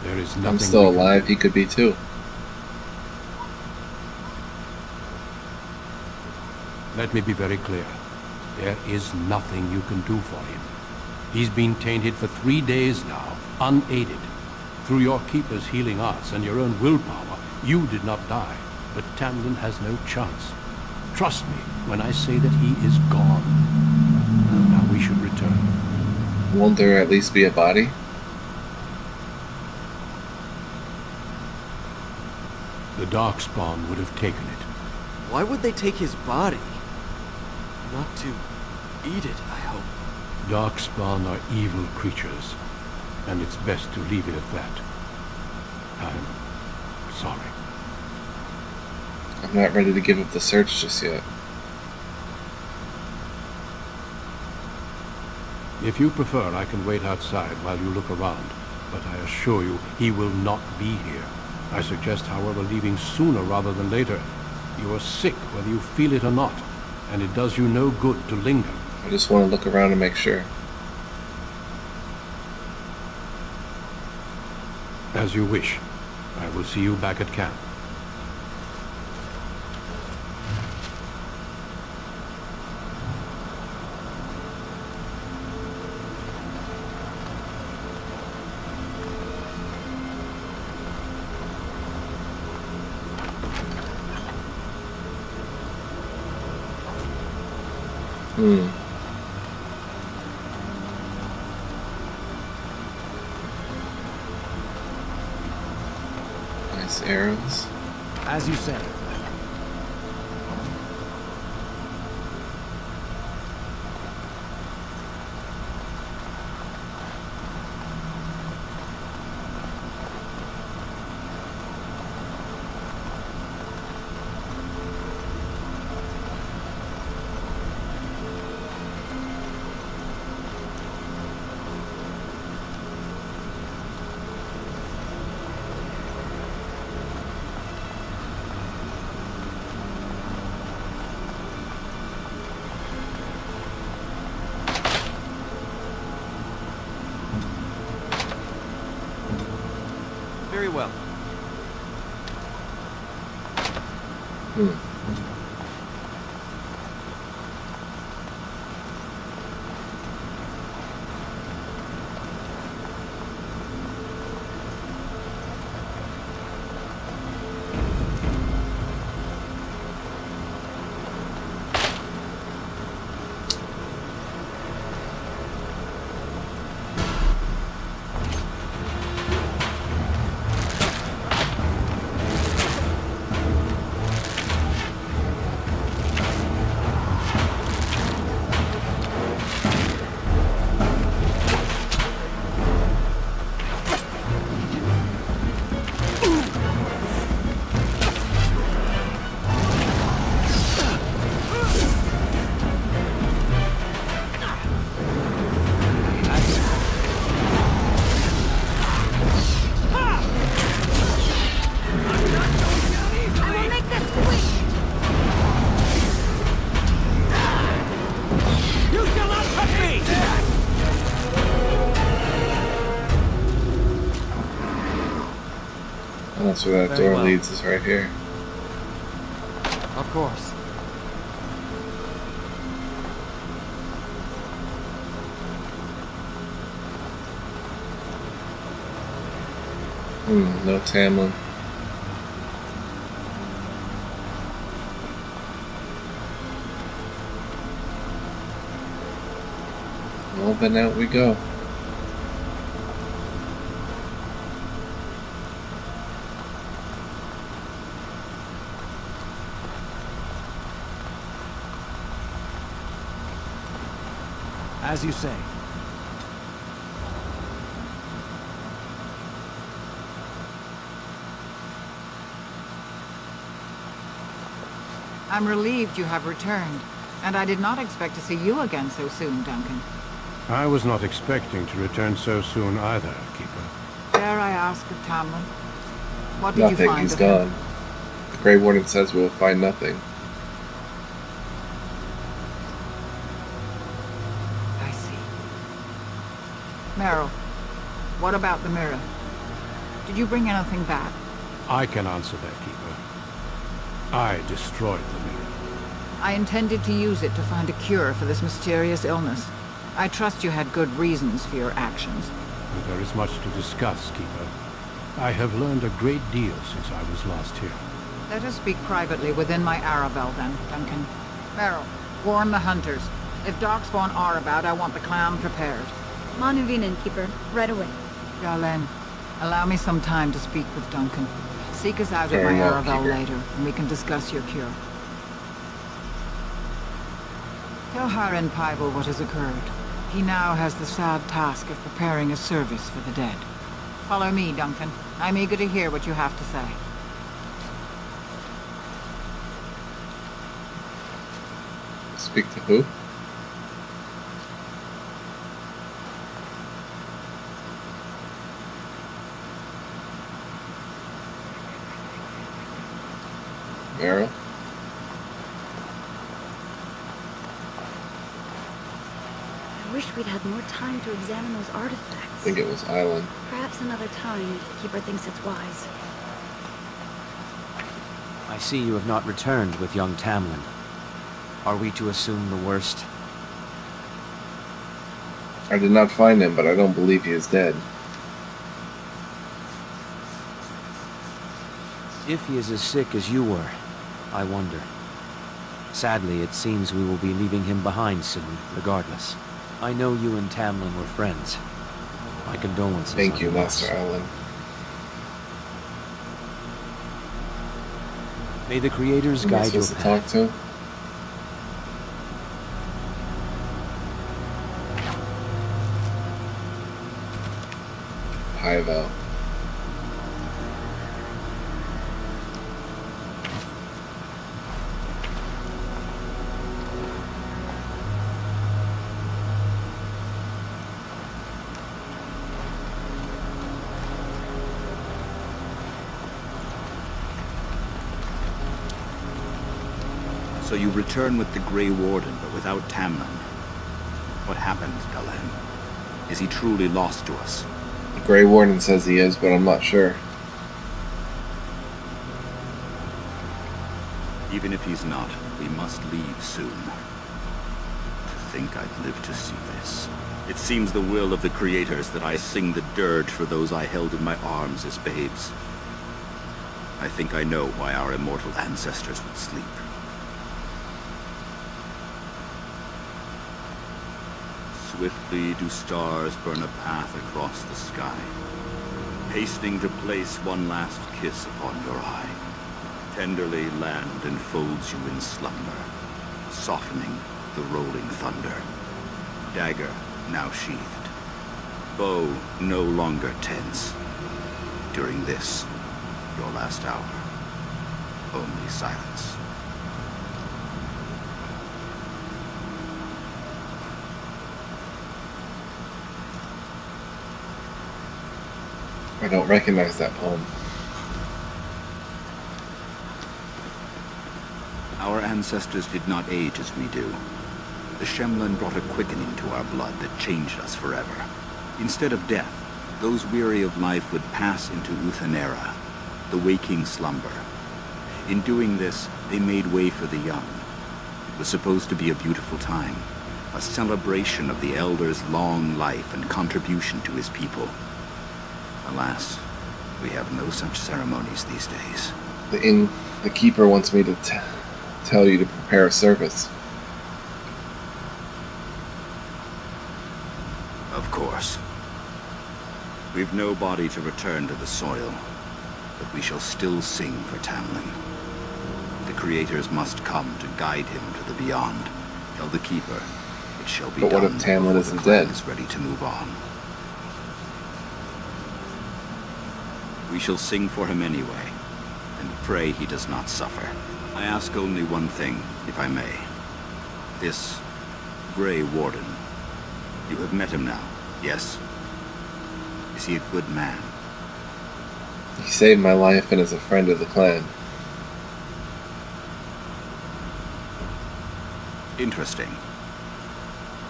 There is nothing I'm still we can alive. do. He could be too. Let me be very clear. There is nothing you can do for him. He's been tainted for 3 days now, unaided. Through your Keeper's healing arts and your own willpower, you did not die, but Tamlen has no chance. Trust me when I say that he is gone. Now we should return. Won't there at least be a body? The Darkspawn would have taken it. Why would they take his body? Not to eat it, I hope. Darkspawn are evil creatures, and it's best to leave it at that. I'm sorry. I'm not ready to give up the search just yet. If you prefer, I can wait outside while you look around, but I assure you, he will not be here. I suggest, however, leaving sooner rather than later. You are sick whether you feel it or not, and it does you no good to linger. I just want to look around and make sure. As you wish. I will see you back at camp. Nice arrows. As you say. Very well. That's where that Very door well. leads is right here. Of course. No Tamlen. Well, then out we go. As you say. I'm relieved you have returned, and I did not expect to see you again so soon, Duncan. I was not expecting to return so soon either, Keeper. Dare I ask of Tamlen? What did you Nothing. find He's of him? gone. The Grey Warden says we will find nothing. I see. Meryl, what about the mirror? Did you bring anything back? I can answer that, Keeper. I destroyed the mirror. I intended to use it to find a cure for this mysterious illness. I trust you had good reasons for your actions. There is much to discuss, Keeper. I have learned a great deal since I was last here. Let us speak privately within my Aravel then, Duncan. Meryl, warn the hunters. If Darkspawn are about, I want the clan prepared. Manuvinen, Keeper. Right away. Galen, allow me some time to speak with Duncan. Seek us out at Very my well, Aravel Keeper. later, and we can discuss your cure. Tell Haren Pybel what has occurred. He now has the sad task of preparing a service for the dead. Follow me, Duncan. I'm eager to hear what you have to say. Speak to who? Meryl? I wish we'd had more time to examine those I artifacts. think it was Island. Perhaps another time, if Keeper thinks it's wise. I see you have not returned with young Tamlen. Are we to assume the worst? I did not find him, but I don't believe he is dead. If he is as sick as you were, I wonder. Sadly, it seems we will be leaving him behind soon, regardless. I know you and Tamlen were friends. My condolences. Thank you, on the loss. Master Island. May the creators Who am I guide your supposed to path. talk to? Hyvel. So you return with the Grey Warden, but without Tamlen. What happened, Galen? Is he truly lost to us? The Grey Warden says he is, but I'm not sure. Even if he's not, we must leave soon. To think I'd live to see this. It seems the will of the creators that I sing the dirge for those I held in my arms as babes. I think I know why our immortal ancestors would sleep. Swiftly do stars burn a path across the sky, hastening to place one last kiss upon your eye. Tenderly land enfolds you in slumber, softening the rolling thunder. Dagger now sheathed, bow no longer tense. During this, your last hour, only silence. I don't recognize that poem. Our ancestors did not age as we do. The Shemlen brought a quickening to our blood that changed us forever. Instead of death, those weary of life would pass into Uthanera, the waking slumber. In doing this, they made way for the young. It was supposed to be a beautiful time, a celebration of the Elder's long life and contribution to his people. Alas, we have no such ceremonies these days. The Keeper wants me to tell you to prepare a service. Of course. We've no body to return to the soil, but we shall still sing for Tamlen. The creators must come to guide him to the beyond. Tell the Keeper it shall be But done. what if Tamlen before isn't the clan dead? is ready to move on. We shall sing for him anyway, and pray he does not suffer. I ask only one thing, if I may. This Grey Warden, you have met him now, yes? Is he a good man? He saved my life and is a friend of the clan. Interesting.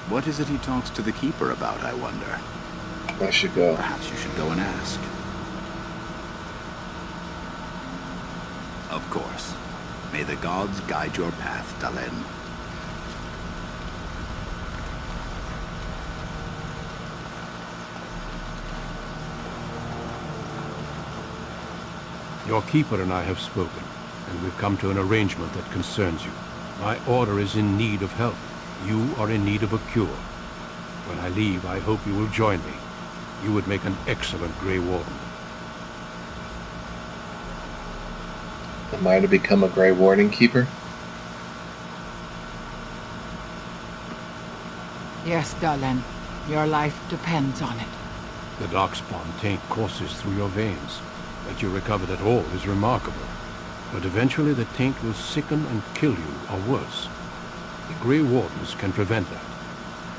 What is it he talks to the Keeper about, I wonder? I should go. Perhaps you should go and ask. Of course. May the gods guide your path, Tamlen. Your Keeper and I have spoken, and we've come to an arrangement that concerns you. My order is in need of help. You are in need of a cure. When I leave, I hope you will join me. You would make an excellent Grey Warden. Am I to become a Grey Warden Keeper? Yes, Tamlen. Your life depends on it. The Darkspawn taint courses through your veins. That you recovered at all is remarkable. But eventually the taint will sicken and kill you, or worse. The Grey Wardens can prevent that.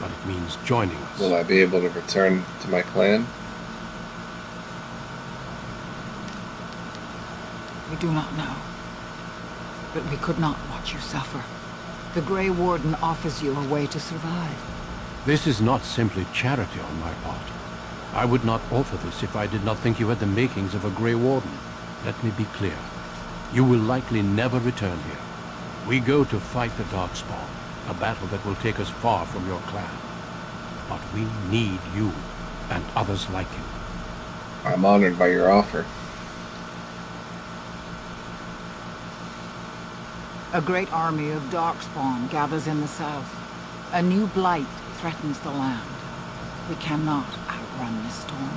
But it means joining us. Will I be able to return to my clan? We do not know. But we could not watch you suffer. The Grey Warden offers you a way to survive. This is not simply charity on my part. I would not offer this if I did not think you had the makings of a Grey Warden. Let me be clear. You will likely never return here. We go to fight the Darkspawn, a battle that will take us far from your clan. But we need you, and others like you. I'm honored by your offer. A great army of Darkspawn gathers in the south. A new blight threatens the land. We cannot outrun this storm.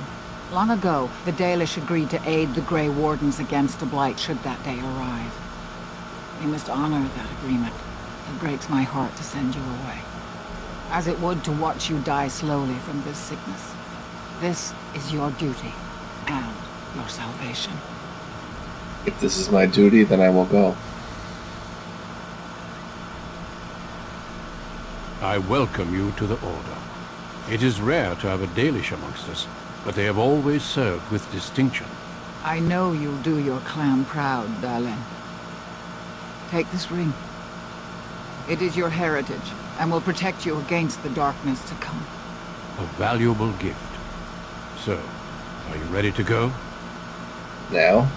Long ago, the Dalish agreed to aid the Grey Wardens against a blight should that day arrive. We must honor that agreement. It breaks my heart to send you away, as it would to watch you die slowly from this sickness. This is your duty, and your salvation. If this is my duty, then I will go. I welcome you to the Order. It is rare to have a Dalish amongst us, but they have always served with distinction. I know you'll do your clan proud, Tamlen. Take this ring. It is your heritage, and will protect you against the darkness to come. A valuable gift. So, are you ready to go? Now?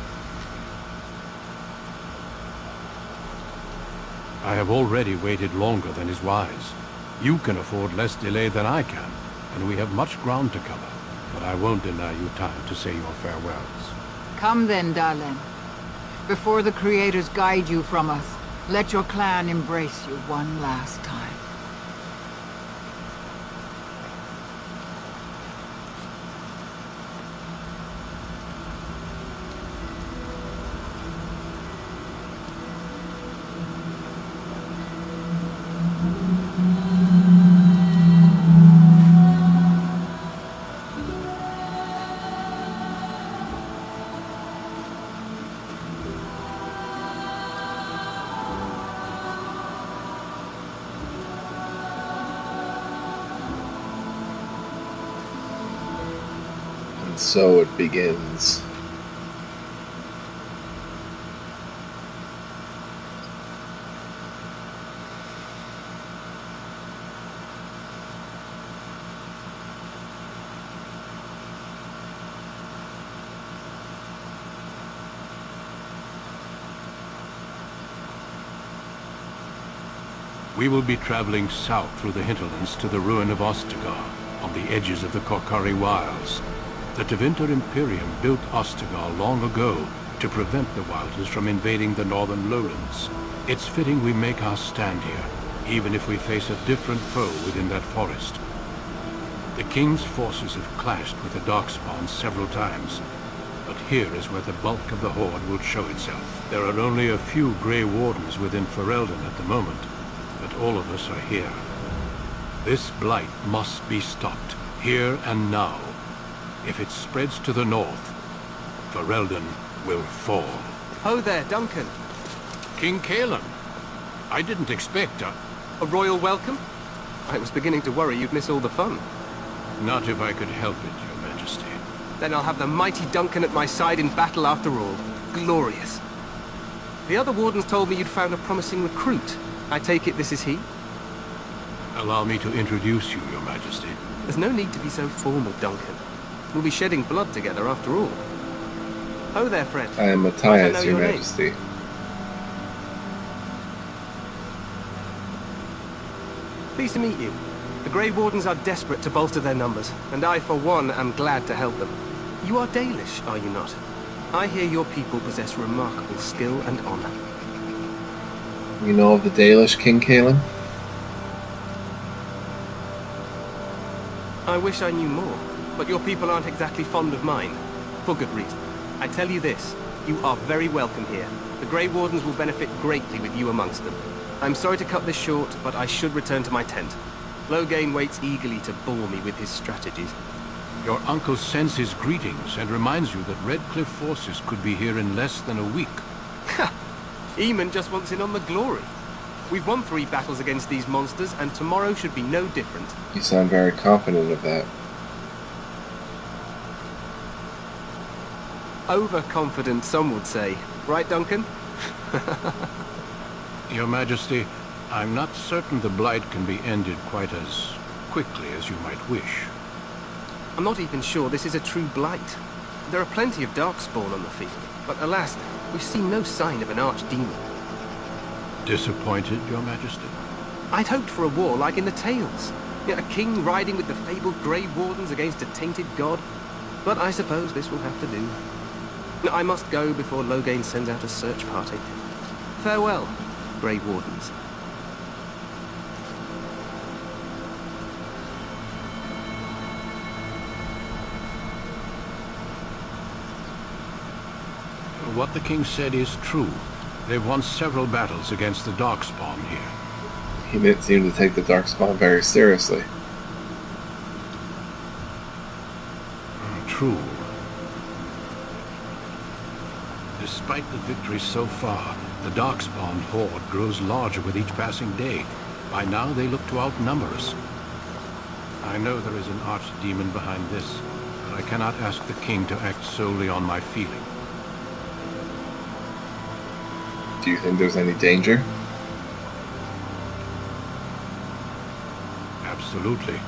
I have already waited longer than is wise. You can afford less delay than I can, and we have much ground to cover. But I won't deny you time to say your farewells. Come then, Tamlen. Before the Creators guide you from us, let your clan embrace you one last time. And so it begins. We will be traveling south through the hinterlands to the ruin of Ostagar, on the edges of the Korkari Wilds. The Tevinter Imperium built Ostagar long ago to prevent the Wilders from invading the northern lowlands. It's fitting we make our stand here, even if we face a different foe within that forest. The King's forces have clashed with the Darkspawn several times, but here is where the bulk of the Horde will show itself. There are only a few Grey Wardens within Ferelden at the moment, but all of us are here. This blight must be stopped, here and now. If it spreads to the north, Ferelden will fall. Ho there, Duncan. King Kalen, I didn't expect a royal welcome? I was beginning to worry you'd miss all the fun. Not if I could help it, Your Majesty. Then I'll have the mighty Duncan at my side in battle after all. Glorious. The other wardens told me you'd found a promising recruit. I take it this is he? Allow me to introduce you, Your Majesty. There's no need to be so formal, Duncan. We'll be shedding blood together after all. Oh there, friend. I am Might I know Matthias, Your your name? Majesty. Pleased to meet you. The Grey Wardens are desperate to bolster their numbers, and I, for one, am glad to help them. You are Dalish, are you not? I hear your people possess remarkable skill and honor. You know of the Dalish King Kalen? I wish I knew more, but your people aren't exactly fond of mine. For good reason. I tell you this, you are very welcome here. The Grey Wardens will benefit greatly with you amongst them. I'm sorry to cut this short, but I should return to my tent. Logain waits eagerly to bore me with his strategies. Your uncle sends his greetings and reminds you that Red Cliff forces could be here in less than a week. Ha! Eamon just wants in on the glory. We've won 3 battles against these monsters, and tomorrow should be no different. You sound very confident of that. Overconfident, some would say. Right, Duncan? Your Majesty, I'm not certain the Blight can be ended quite as quickly as you might wish. I'm not even sure this is a true blight. There are plenty of Darkspawn on the field, but alas, we've seen no sign of an archdemon. Disappointed, Your Majesty? I'd hoped for a war like in the tales. A king riding with the fabled Grey Wardens against a tainted god. But I suppose this will have to do. I must go before Logain sends out a search party. Farewell, Grey Wardens. What the king said is true. They've won several battles against the Darkspawn here. He didn't seem to take the Darkspawn very seriously. True. Despite the victory so far, the Darkspawn horde grows larger with each passing day. By now they look to outnumber us. I know there is an archdemon behind this, but I cannot ask the king to act solely on my feeling. Do you think there's any danger? Absolutely.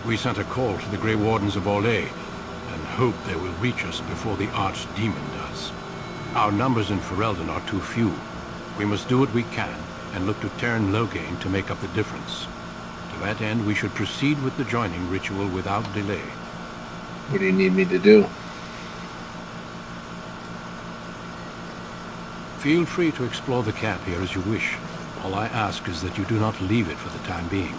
We sent a call to the Grey Wardens of Orlais, and hope they will reach us before the archdemon does. Our numbers in Ferelden are too few. We must do what we can, and look to Terran Logain to make up the difference. To that end, we should proceed with the joining ritual without delay. What do you need me to do? Feel free to explore the camp here as you wish. All I ask is that you do not leave it for the time being.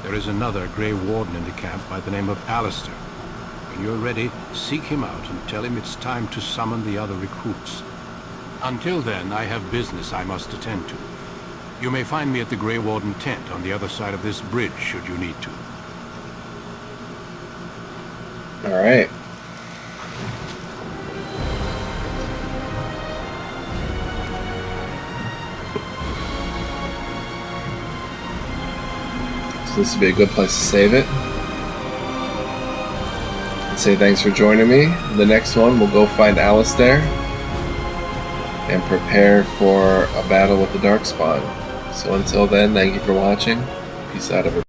There is another Grey Warden in the camp by the name of Alistair. When you're ready, seek him out and tell him it's time to summon the other recruits. Until then, I have business I must attend to. You may find me at the Grey Warden tent on the other side of this bridge, should you need to. All right. So this would be a good place to save it. And say thanks for joining me. In the next one, we'll go find Alistair and prepare for a battle with the Darkspawn. So until then, thank you for watching. Peace out, everybody.